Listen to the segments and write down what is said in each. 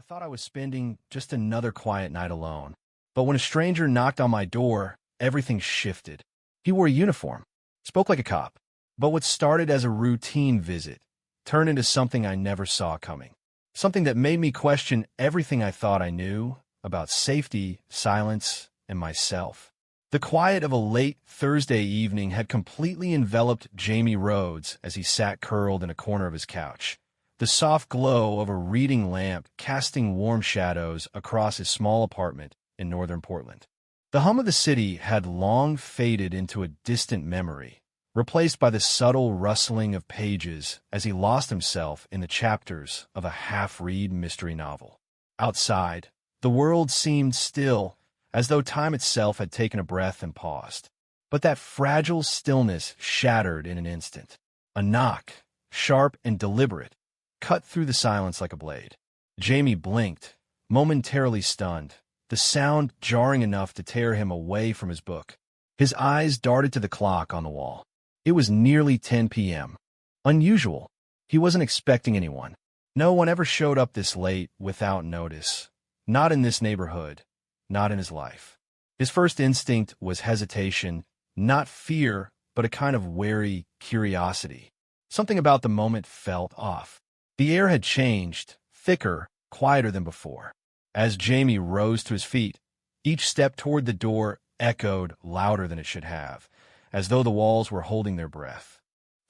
I thought I was spending just another quiet night alone. But when a stranger knocked on my door, everything shifted. He wore a uniform, spoke like a cop. But what started as a routine visit turned into something I never saw coming. Something that made me question everything I thought I knew about safety, silence, and myself. The quiet of a late Thursday evening had completely enveloped Jamie Rhodes as he sat curled in a corner of his couch, the soft glow of a reading lamp casting warm shadows across his small apartment in northern Portland. The hum of the city had long faded into a distant memory, replaced by the subtle rustling of pages as he lost himself in the chapters of a half-read mystery novel. Outside, the world seemed still, as though time itself had taken a breath and paused. But that fragile stillness shattered in an instant. A knock, sharp and deliberate, cut through the silence like a blade. Jamie blinked, momentarily stunned, the sound jarring enough to tear him away from his book. His eyes darted to the clock on the wall. It was nearly 10 p.m. Unusual. He wasn't expecting anyone. No one ever showed up this late without notice. Not in this neighborhood. Not in his life. His first instinct was hesitation, not fear, but a kind of wary curiosity. Something about the moment felt off. The air had changed, thicker, quieter than before. As Jamie rose to his feet, each step toward the door echoed louder than it should have, as though the walls were holding their breath.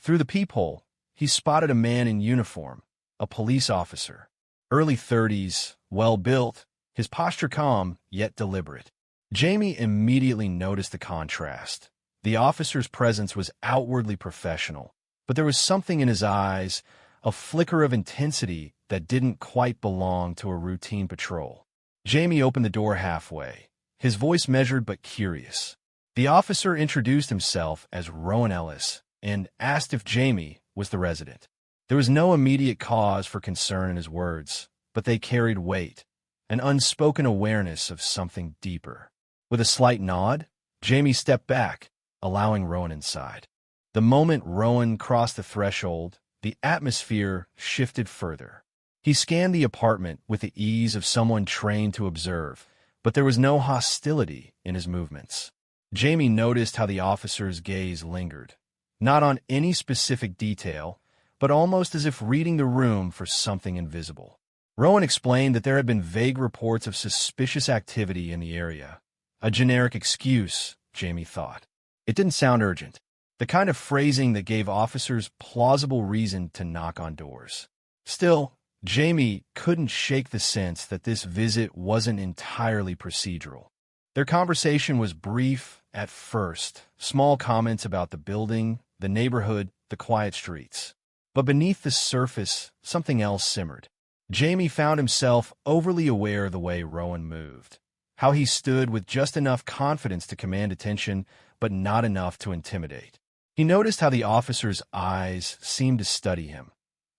Through the peephole, he spotted a man in uniform, a police officer. Early 30s, well-built, his posture calm, yet deliberate. Jamie immediately noticed the contrast. The officer's presence was outwardly professional, but there was something in his eyes, a flicker of intensity that didn't quite belong to a routine patrol. Jamie opened the door halfway, his voice measured but curious. The officer introduced himself as Rowan Ellis and asked if Jamie was the resident. There was no immediate cause for concern in his words, but they carried weight, an unspoken awareness of something deeper. With a slight nod, Jamie stepped back, allowing Rowan inside. The moment Rowan crossed the threshold, the atmosphere shifted further. He scanned the apartment with the ease of someone trained to observe, but there was no hostility in his movements. Jamie noticed how the officer's gaze lingered, not on any specific detail, but almost as if reading the room for something invisible. Rowan explained that there had been vague reports of suspicious activity in the area. A generic excuse, Jamie thought. It didn't sound urgent, the kind of phrasing that gave officers plausible reason to knock on doors. Still, Jamie couldn't shake the sense that this visit wasn't entirely procedural. Their conversation was brief at first, small comments about the building, the neighborhood, the quiet streets. But beneath the surface, something else simmered. Jamie found himself overly aware of the way Rowan moved, how he stood with just enough confidence to command attention, but not enough to intimidate. He noticed how the officer's eyes seemed to study him,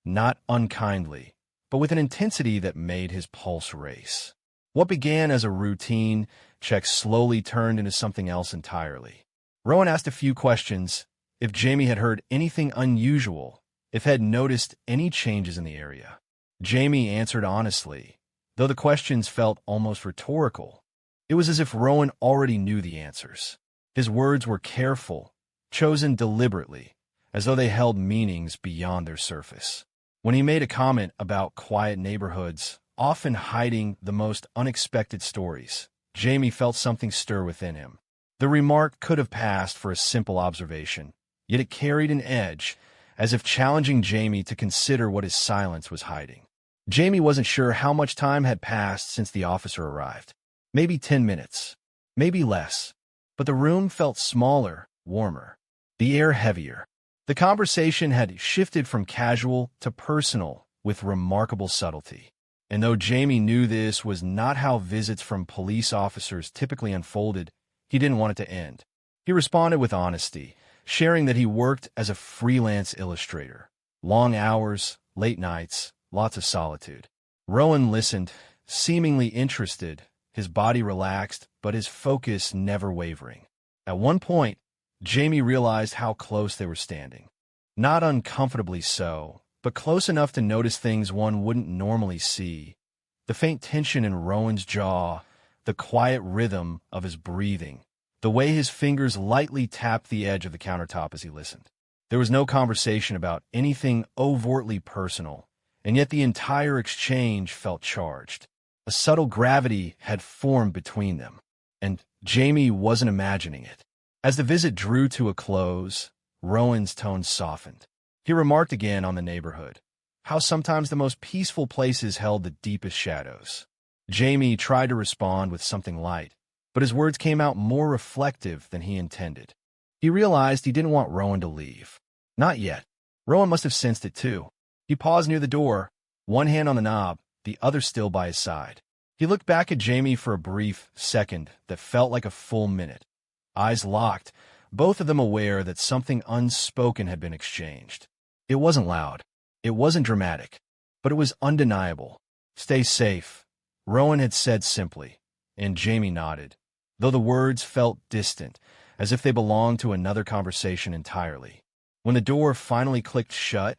not unkindly, but with an intensity that made his pulse race. What began as a routine check slowly turned into something else entirely. Rowan asked a few questions, if Jamie had heard anything unusual, if had noticed any changes in the area. Jamie answered honestly, though the questions felt almost rhetorical. It was as if Rowan already knew the answers. His words were careful, chosen deliberately, as though they held meanings beyond their surface. When he made a comment about quiet neighborhoods, often hiding the most unexpected stories, Jamie felt something stir within him. The remark could have passed for a simple observation, yet it carried an edge, as if challenging Jamie to consider what his silence was hiding. Jamie wasn't sure how much time had passed since the officer arrived. Maybe 10 minutes, maybe less. But the room felt smaller, warmer, the air heavier. The conversation had shifted from casual to personal with remarkable subtlety. And though Jamie knew this was not how visits from police officers typically unfolded, he didn't want it to end. He responded with honesty, sharing that he worked as a freelance illustrator. Long hours, late nights, lots of solitude. Rowan listened, seemingly interested, his body relaxed, but his focus never wavering. At one point, Jamie realized how close they were standing. Not uncomfortably so, but close enough to notice things one wouldn't normally see. The faint tension in Rowan's jaw, the quiet rhythm of his breathing, the way his fingers lightly tapped the edge of the countertop as he listened. There was no conversation about anything overtly personal, and yet the entire exchange felt charged. A subtle gravity had formed between them, and Jamie wasn't imagining it. As the visit drew to a close, Rowan's tone softened. He remarked again on the neighborhood, how sometimes the most peaceful places held the deepest shadows. Jamie tried to respond with something light, but his words came out more reflective than he intended. He realized he didn't want Rowan to leave. Not yet. Rowan must have sensed it too. He paused near the door, one hand on the knob, the other still by his side. He looked back at Jamie for a brief second that felt like a full minute. Eyes locked, both of them aware that something unspoken had been exchanged. It wasn't loud. It wasn't dramatic, but it was undeniable. "Stay safe," Rowan had said simply, and Jamie nodded, though the words felt distant, as if they belonged to another conversation entirely. When the door finally clicked shut,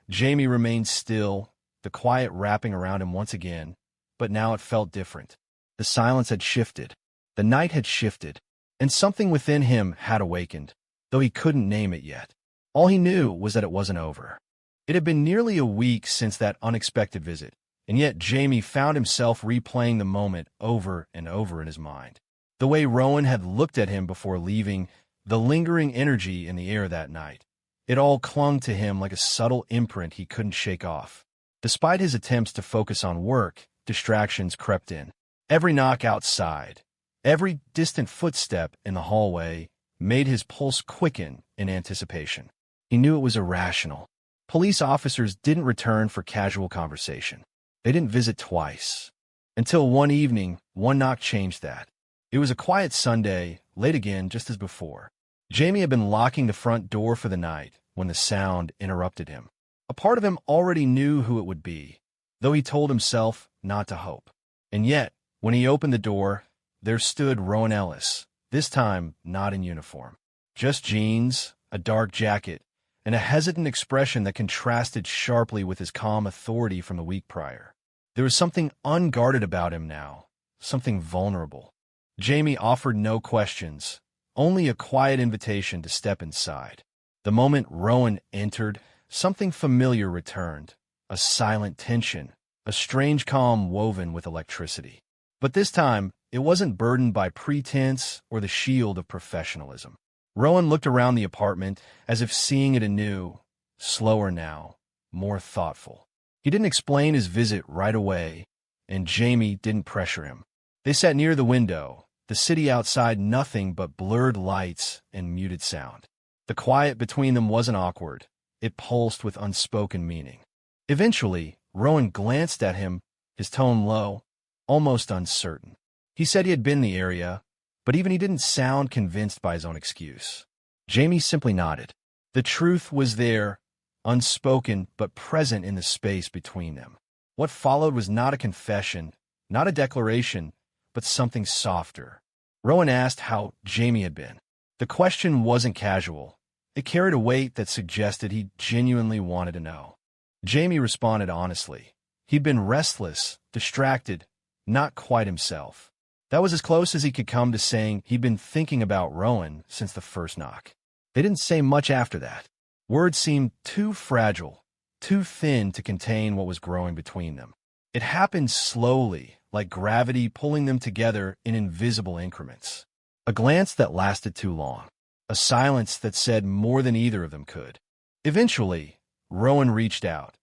Jamie remained still, the quiet wrapping around him once again, but now it felt different. The silence had shifted. The night had shifted, and something within him had awakened, though he couldn't name it yet. All he knew was that it wasn't over. It had been nearly a week since that unexpected visit, and yet Jamie found himself replaying the moment over and over in his mind. The way Rowan had looked at him before leaving, the lingering energy in the air that night. It all clung to him like a subtle imprint he couldn't shake off. Despite his attempts to focus on work, distractions crept in. Every knock outside, every distant footstep in the hallway made his pulse quicken in anticipation. He knew it was irrational. Police officers didn't return for casual conversation. They didn't visit twice. Until one evening, one knock changed that. It was a quiet Sunday, late again, just as before. Jamie had been locking the front door for the night when the sound interrupted him. A part of him already knew who it would be, though he told himself not to hope. And yet, when he opened the door, there stood Rowan Ellis, this time not in uniform. Just jeans, a dark jacket, and a hesitant expression that contrasted sharply with his calm authority from the week prior. There was something unguarded about him now, something vulnerable. Jamie offered no questions, only a quiet invitation to step inside. The moment Rowan entered, something familiar returned, a silent tension, a strange calm woven with electricity. But this time, it wasn't burdened by pretense or the shield of professionalism. Rowan looked around the apartment as if seeing it anew, slower now, more thoughtful. He didn't explain his visit right away, and Jamie didn't pressure him. They sat near the window, the city outside nothing but blurred lights and muted sound. The quiet between them wasn't awkward. It pulsed with unspoken meaning. Eventually, Rowan glanced at him, his tone low, almost uncertain. He said he had been in the area, but even he didn't sound convinced by his own excuse. Jamie simply nodded. The truth was there, unspoken but present in the space between them. What followed was not a confession, not a declaration, but something softer. Rowan asked how Jamie had been. The question wasn't casual. It carried a weight that suggested he genuinely wanted to know. Jamie responded honestly. He'd been restless, distracted, not quite himself. That was as close as he could come to saying he'd been thinking about Rowan since the first knock. They didn't say much after that. Words seemed too fragile, too thin to contain what was growing between them. It happened slowly, like gravity pulling them together in invisible increments. A glance that lasted too long. A silence that said more than either of them could. Eventually, Rowan reached out.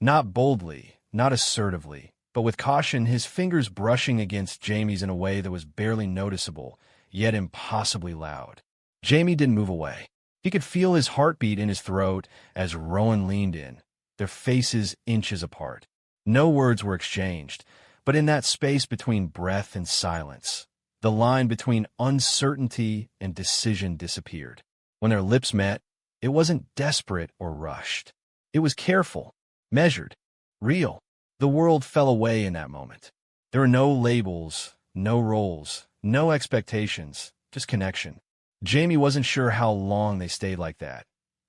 Not boldly, not assertively, but with caution, his fingers brushing against Jamie's in a way that was barely noticeable, yet impossibly loud. Jamie didn't move away. He could feel his heartbeat in his throat as Rowan leaned in, their faces inches apart. No words were exchanged, but in that space between breath and silence, the line between uncertainty and decision disappeared. When their lips met, it wasn't desperate or rushed. It was careful, measured, real. The world fell away in that moment. There were no labels, no roles, no expectations, just connection. Jamie wasn't sure how long they stayed like that,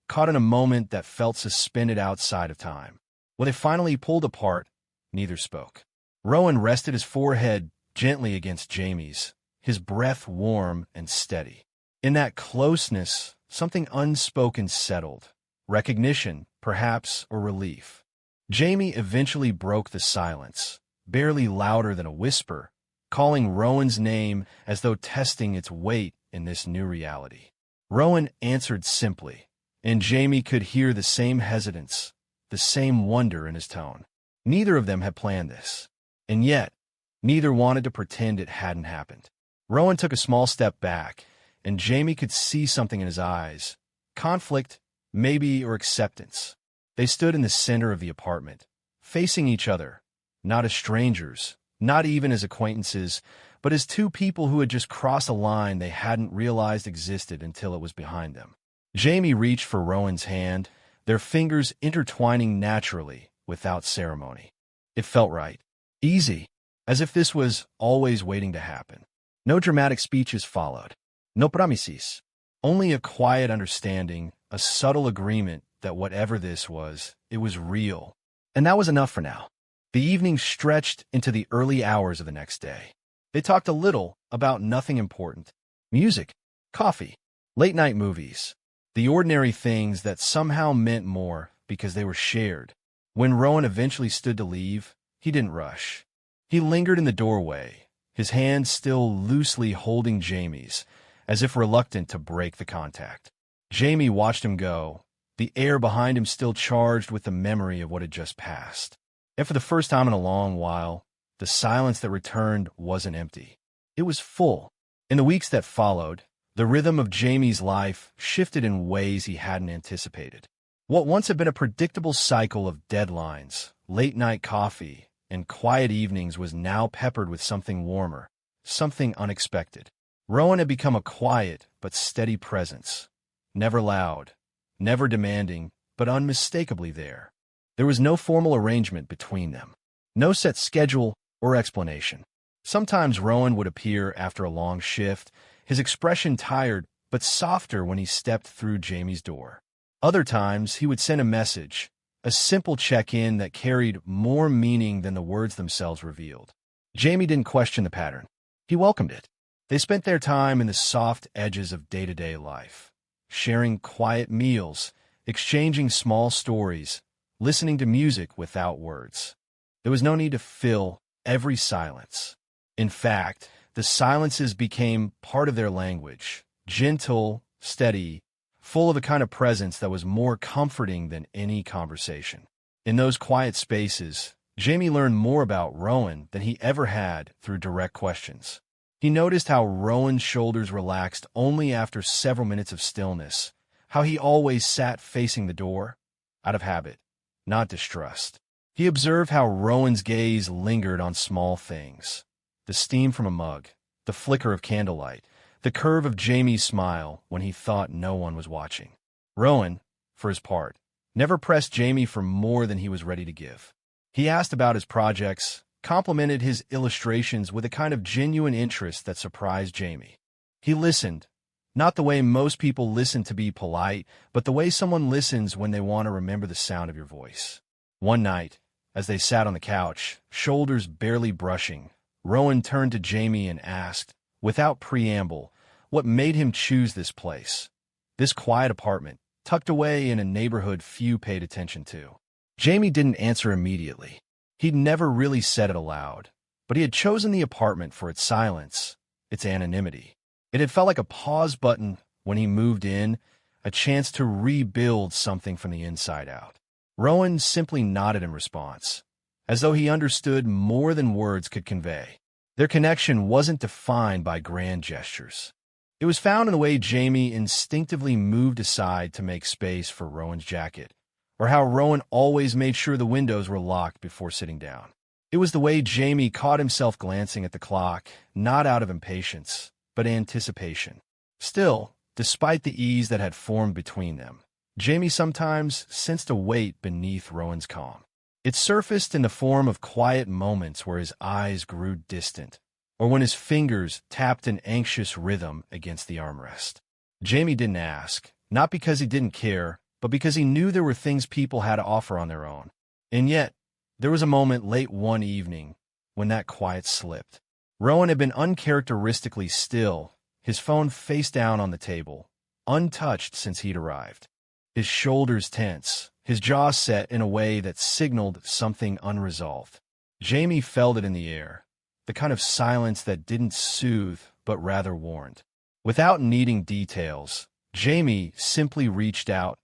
caught in a moment that felt suspended outside of time. When they finally pulled apart, neither spoke. Rowan rested his forehead gently against Jamie's, his breath warm and steady. In that closeness, something unspoken settled. Recognition, perhaps, or relief. Jamie eventually broke the silence, barely louder than a whisper, calling Rowan's name as though testing its weight in this new reality. Rowan answered simply, and Jamie could hear the same hesitance, the same wonder in his tone. Neither of them had planned this, and yet, neither wanted to pretend it hadn't happened. Rowan took a small step back, and Jamie could see something in his eyes. Conflict, maybe, or acceptance. They stood in the center of the apartment, facing each other, not as strangers, not even as acquaintances, but as two people who had just crossed a line they hadn't realized existed until it was behind them. Jamie reached for Rowan's hand, their fingers intertwining naturally, without ceremony. It felt right. Easy, as if this was always waiting to happen. No dramatic speeches followed. No promises. Only a quiet understanding, a subtle agreement that whatever this was, it was real. And that was enough for now. The evening stretched into the early hours of the next day. They talked a little about nothing important. Music, coffee, late-night movies. The ordinary things that somehow meant more because they were shared. When Rowan eventually stood to leave, he didn't rush. He lingered in the doorway, his hand still loosely holding Jamie's, as if reluctant to break the contact. Jamie watched him go, the air behind him still charged with the memory of what had just passed. And for the first time in a long while, the silence that returned wasn't empty. It was full. In the weeks that followed, the rhythm of Jamie's life shifted in ways he hadn't anticipated. What once had been a predictable cycle of deadlines, late-night coffee, and quiet evenings was now peppered with something warmer, something unexpected. Rowan had become a quiet but steady presence, never loud, never demanding, but unmistakably there. There was no formal arrangement between them, no set schedule or explanation. Sometimes Rowan would appear after a long shift, his expression tired but softer when he stepped through Jamie's door. Other times he would send a message, a simple check-in that carried more meaning than the words themselves revealed. Jamie didn't question the pattern. He welcomed it. They spent their time in the soft edges of day-to-day life, sharing quiet meals, exchanging small stories, listening to music without words. There was no need to fill every silence. In fact, the silences became part of their language, gentle, steady, full of a kind of presence that was more comforting than any conversation. In those quiet spaces, Jamie learned more about Rowan than he ever had through direct questions. He noticed how Rowan's shoulders relaxed only after several minutes of stillness, how he always sat facing the door, out of habit, not distrust. He observed how Rowan's gaze lingered on small things. The steam from a mug, the flicker of candlelight, the curve of Jamie's smile when he thought no one was watching. Rowan, for his part, never pressed Jamie for more than he was ready to give. He asked about his projects, complimented his illustrations with a kind of genuine interest that surprised Jamie. He listened, not the way most people listen to be polite, but the way someone listens when they want to remember the sound of your voice. One night, as they sat on the couch, shoulders barely brushing, Rowan turned to Jamie and asked, without preamble, what made him choose this place, this quiet apartment, tucked away in a neighborhood few paid attention to. Jamie didn't answer immediately. He'd never really said it aloud, but he had chosen the apartment for its silence, its anonymity. It had felt like a pause button when he moved in, a chance to rebuild something from the inside out. Rowan simply nodded in response, as though he understood more than words could convey. Their connection wasn't defined by grand gestures. It was found in the way Jamie instinctively moved aside to make space for Rowan's jacket, or how Rowan always made sure the windows were locked before sitting down. It was the way Jamie caught himself glancing at the clock, not out of impatience, but anticipation. Still, despite the ease that had formed between them, Jamie sometimes sensed a weight beneath Rowan's calm. It surfaced in the form of quiet moments where his eyes grew distant, or when his fingers tapped an anxious rhythm against the armrest. Jamie didn't ask, not because he didn't care, but because he knew there were things people had to offer on their own. And yet, there was a moment late one evening, when that quiet slipped. Rowan had been uncharacteristically still, his phone face down on the table, untouched since he'd arrived. His shoulders tense, his jaw set in a way that signaled something unresolved. Jamie felt it in the air, the kind of silence that didn't soothe but rather warned. Without needing details, Jamie simply reached out,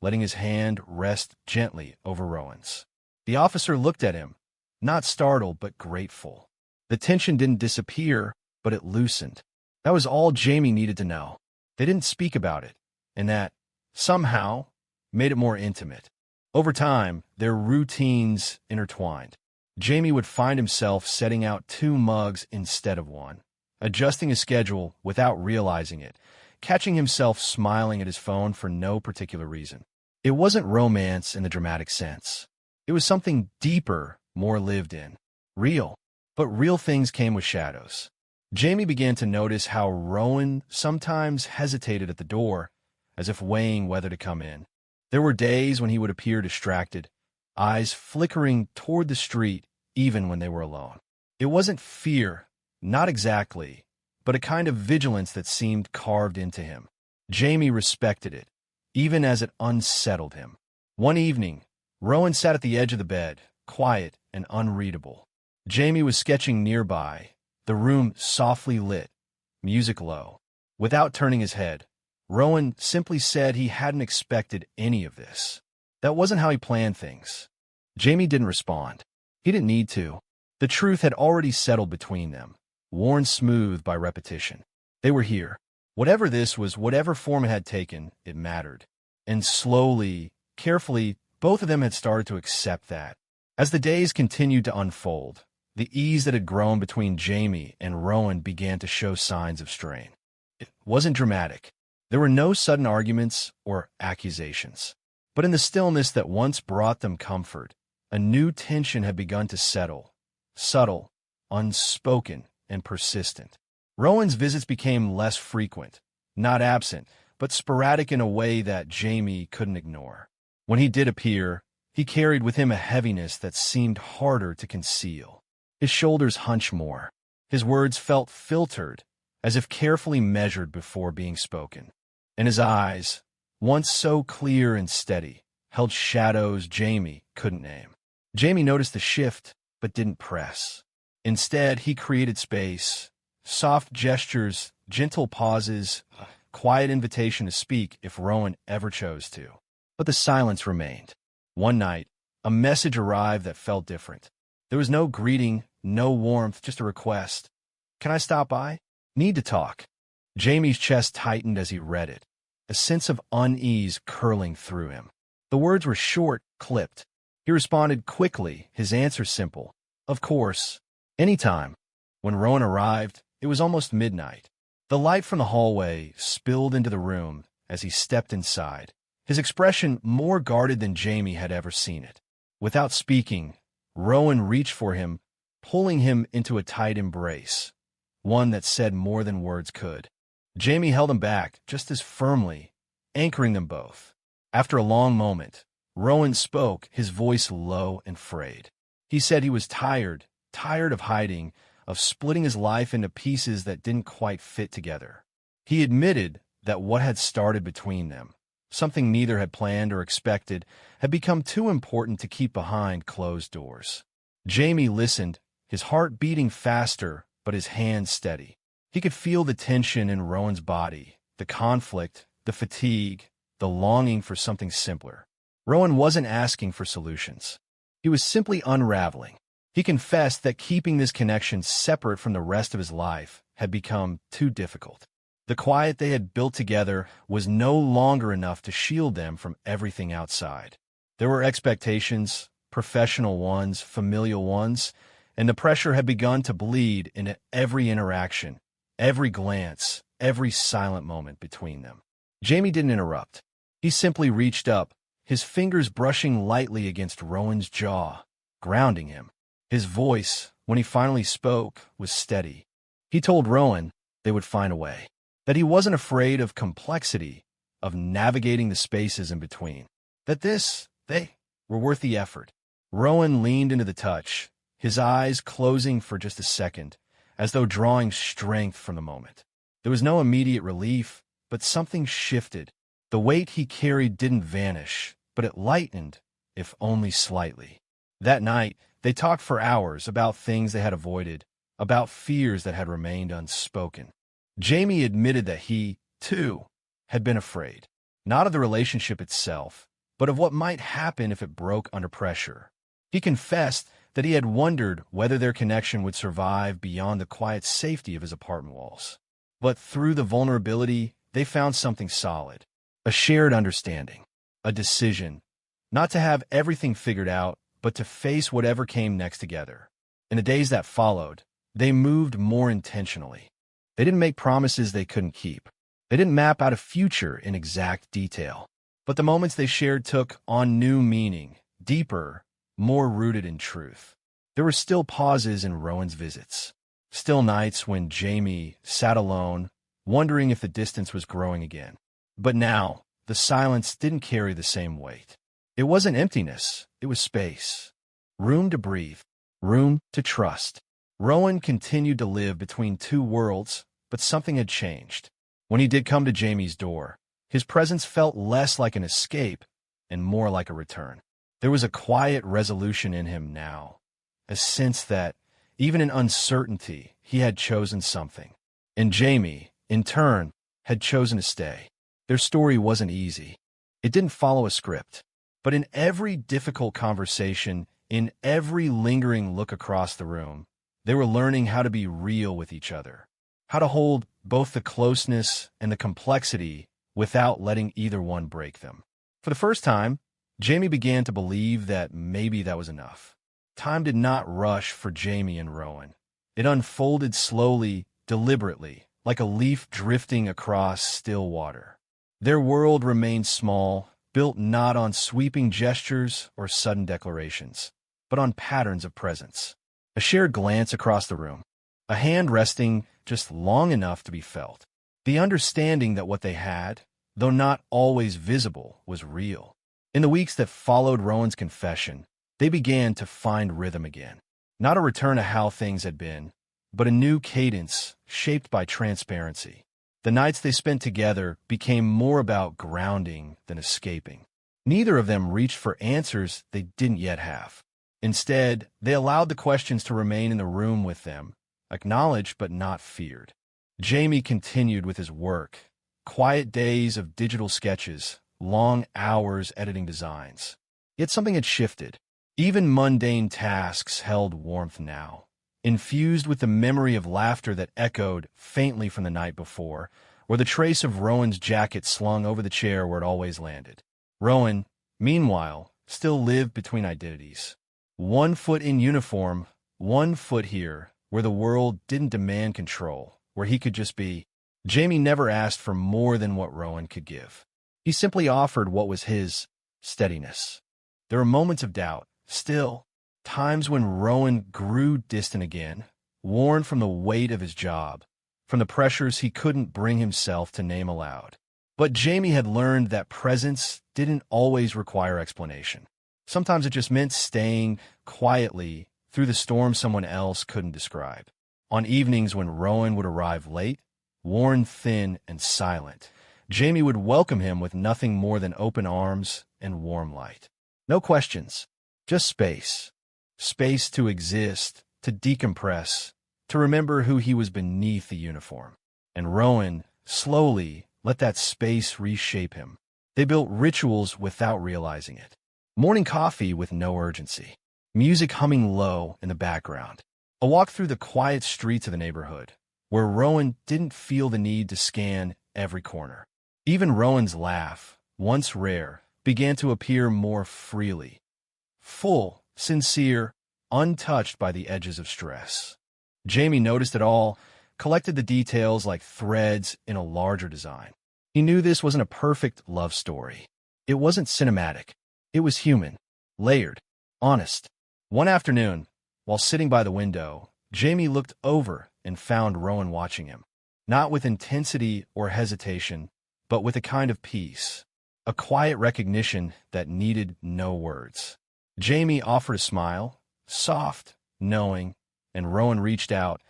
letting his hand rest gently over Rowan's. The officer looked at him, not startled but grateful. The tension didn't disappear, but it loosened. That was all Jamie needed to know. They didn't speak about it, and that, somehow, made it more intimate. Over time, their routines intertwined. Jamie would find himself setting out 2 mugs instead of 1, adjusting his schedule without realizing it, catching himself smiling at his phone for no particular reason. It wasn't romance in the dramatic sense. It was something deeper, more lived in. Real. But real things came with shadows. Jamie began to notice how Rowan sometimes hesitated at the door, as if weighing whether to come in. There were days when he would appear distracted, eyes flickering toward the street even when they were alone. It wasn't fear, not exactly, but a kind of vigilance that seemed carved into him. Jamie respected it, even as it unsettled him. One evening, Rowan sat at the edge of the bed, quiet and unreadable. Jamie was sketching nearby, the room softly lit, music low. Without turning his head, Rowan simply said he hadn't expected any of this. That wasn't how he planned things. Jamie didn't respond. He didn't need to. The truth had already settled between them, worn smooth by repetition. They were here. Whatever this was, whatever form it had taken, it mattered. And slowly, carefully, both of them had started to accept that. As the days continued to unfold, the ease that had grown between Jamie and Rowan began to show signs of strain. It wasn't dramatic. There were no sudden arguments or accusations. But in the stillness that once brought them comfort, a new tension had begun to settle, subtle, unspoken, and persistent. Rowan's visits became less frequent, not absent, but sporadic in a way that Jamie couldn't ignore. When he did appear, he carried with him a heaviness that seemed harder to conceal. His shoulders hunched more. His words felt filtered, as if carefully measured before being spoken. And his eyes, once so clear and steady, held shadows Jamie couldn't name. Jamie noticed the shift, but didn't press. Instead, he created space, soft gestures, gentle pauses, a quiet invitation to speak if Rowan ever chose to. But the silence remained. One night, a message arrived that felt different. There was no greeting, no warmth, just a request. "Can I stop by? Need to talk." Jamie's chest tightened as he read it, a sense of unease curling through him. The words were short, clipped. He responded quickly, his answer simple. "Of course. Anytime." When Rowan arrived, it was almost midnight. The light from the hallway spilled into the room as he stepped inside, his expression more guarded than Jamie had ever seen it. Without speaking, Rowan reached for him, pulling him into a tight embrace, one that said more than words could. Jamie held him back just as firmly, anchoring them both. After a long moment, Rowan spoke, his voice low and frayed. He said he was tired of hiding, of splitting his life into pieces that didn't quite fit together. He admitted that what had started between them, something neither had planned or expected, had become too important to keep behind closed doors. Jamie listened, his heart beating faster, but his hands steady. He could feel the tension in Rowan's body, the conflict, the fatigue, the longing for something simpler. Rowan wasn't asking for solutions. He was simply unraveling. He confessed that keeping this connection separate from the rest of his life had become too difficult. The quiet they had built together was no longer enough to shield them from everything outside. There were expectations, professional ones, familial ones, and the pressure had begun to bleed into every interaction, every glance, every silent moment between them. Jamie didn't interrupt. He simply reached up, his fingers brushing lightly against Rowan's jaw, grounding him. His voice, when he finally spoke, was steady. He told Rowan they would find a way, that he wasn't afraid of complexity, of navigating the spaces in between, that they were worth the effort. Rowan leaned into the touch, his eyes closing for just a second, as though drawing strength from the moment. There was no immediate relief, but something shifted. The weight he carried didn't vanish, but it lightened, if only slightly. That night, they talked for hours about things they had avoided, about fears that had remained unspoken. Jamie admitted that he, too, had been afraid, not of the relationship itself, but of what might happen if it broke under pressure. He confessed that he had wondered whether their connection would survive beyond the quiet safety of his apartment walls. But through the vulnerability, they found something solid, a shared understanding, a decision, not to have everything figured out, but to face whatever came next together. In the days that followed, they moved more intentionally. They didn't make promises they couldn't keep. They didn't map out a future in exact detail. But the moments they shared took on new meaning, deeper, more rooted in truth. There were still pauses in Rowan's visits, still nights when Jamie sat alone, wondering if the distance was growing again. But now, the silence didn't carry the same weight. It wasn't emptiness, it was space. Room to breathe, room to trust. Rowan continued to live between two worlds, but something had changed. When he did come to Jamie's door, his presence felt less like an escape and more like a return. There was a quiet resolution in him now, a sense that, even in uncertainty, he had chosen something. And Jamie, in turn, had chosen to stay. Their story wasn't easy. It didn't follow a script. But in every difficult conversation, in every lingering look across the room, they were learning how to be real with each other, how to hold both the closeness and the complexity without letting either one break them. For the first time, Jamie began to believe that maybe that was enough. Time did not rush for Jamie and Rowan. It unfolded slowly, deliberately, like a leaf drifting across still water. Their world remained small, built not on sweeping gestures or sudden declarations, but on patterns of presence. A shared glance across the room, a hand resting just long enough to be felt. The understanding that what they had, though not always visible, was real. In the weeks that followed Rowan's confession, they began to find rhythm again. Not a return to how things had been, but a new cadence shaped by transparency. The nights they spent together became more about grounding than escaping. Neither of them reached for answers they didn't yet have. Instead, they allowed the questions to remain in the room with them, acknowledged but not feared. Jamie continued with his work, quiet days of digital sketches, long hours editing designs. Yet something had shifted. Even mundane tasks held warmth now, infused with the memory of laughter that echoed faintly from the night before, or the trace of Rowan's jacket slung over the chair where it always landed. Rowan, meanwhile, still lived between identities. 1 foot in uniform, 1 foot here, where the world didn't demand control, where he could just be. Jamie never asked for more than what Rowan could give. He simply offered what was his: steadiness. There were moments of doubt, still, times when Rowan grew distant again, worn from the weight of his job, from the pressures he couldn't bring himself to name aloud. But Jamie had learned that presence didn't always require explanation. Sometimes it just meant staying quietly through the storm someone else couldn't describe. On evenings when Rowan would arrive late, worn thin and silent, Jamie would welcome him with nothing more than open arms and warm light. No questions, just space. Space to exist, to decompress, to remember who he was beneath the uniform. And Rowan, slowly, let that space reshape him. They built rituals without realizing it. Morning coffee with no urgency. Music humming low in the background. A walk through the quiet streets of the neighborhood, where Rowan didn't feel the need to scan every corner. Even Rowan's laugh, once rare, began to appear more freely. Full, sincere, untouched by the edges of stress. Jamie noticed it all, collected the details like threads in a larger design. He knew this wasn't a perfect love story. It wasn't cinematic. It was human, layered, honest. One afternoon, while sitting by the window, Jamie looked over and found Rowan watching him, not with intensity or hesitation, but with a kind of peace, a quiet recognition that needed no words. Jamie offered a smile, soft, knowing, and Rowan reached out,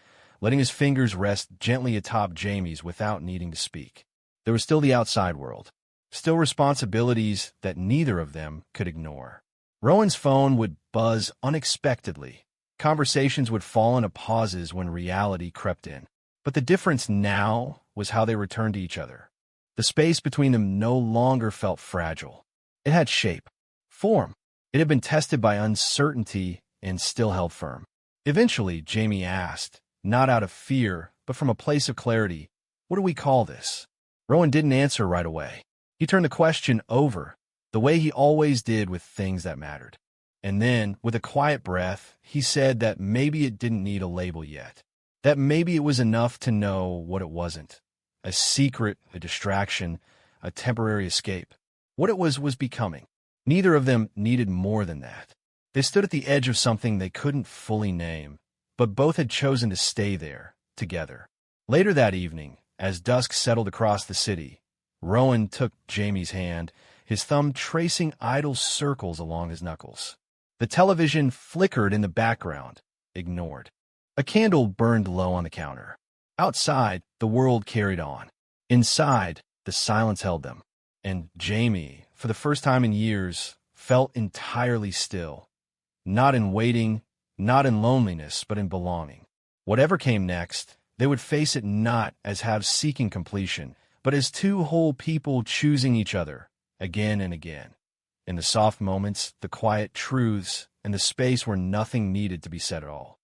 letting his fingers rest gently atop Jamie's without needing to speak. There was still the outside world, still responsibilities that neither of them could ignore. Rowan's phone would buzz unexpectedly. Conversations would fall into pauses when reality crept in. But the difference now was how they returned to each other. The space between them no longer felt fragile. It had shape, form. It had been tested by uncertainty and still held firm. Eventually, Jamie asked, not out of fear, but from a place of clarity, "What do we call this?" Rowan didn't answer right away. He turned the question over, the way he always did with things that mattered. And then, with a quiet breath, he said that maybe it didn't need a label yet. That maybe it was enough to know what it wasn't. A secret, a distraction, a temporary escape. What it was becoming. Neither of them needed more than that. They stood at the edge of something they couldn't fully name, but both had chosen to stay there, together. Later that evening, as dusk settled across the city, Rowan took Jamie's hand, his thumb tracing idle circles along his knuckles. The television flickered in the background, ignored. A candle burned low on the counter. Outside, the world carried on. Inside, the silence held them. And Jamie, for the first time in years, felt entirely still. Not in waiting, not in loneliness, but in belonging. Whatever came next, they would face it not as halves seeking completion, but as two whole people choosing each other, again and again. In the soft moments, the quiet truths, and the space where nothing needed to be said at all.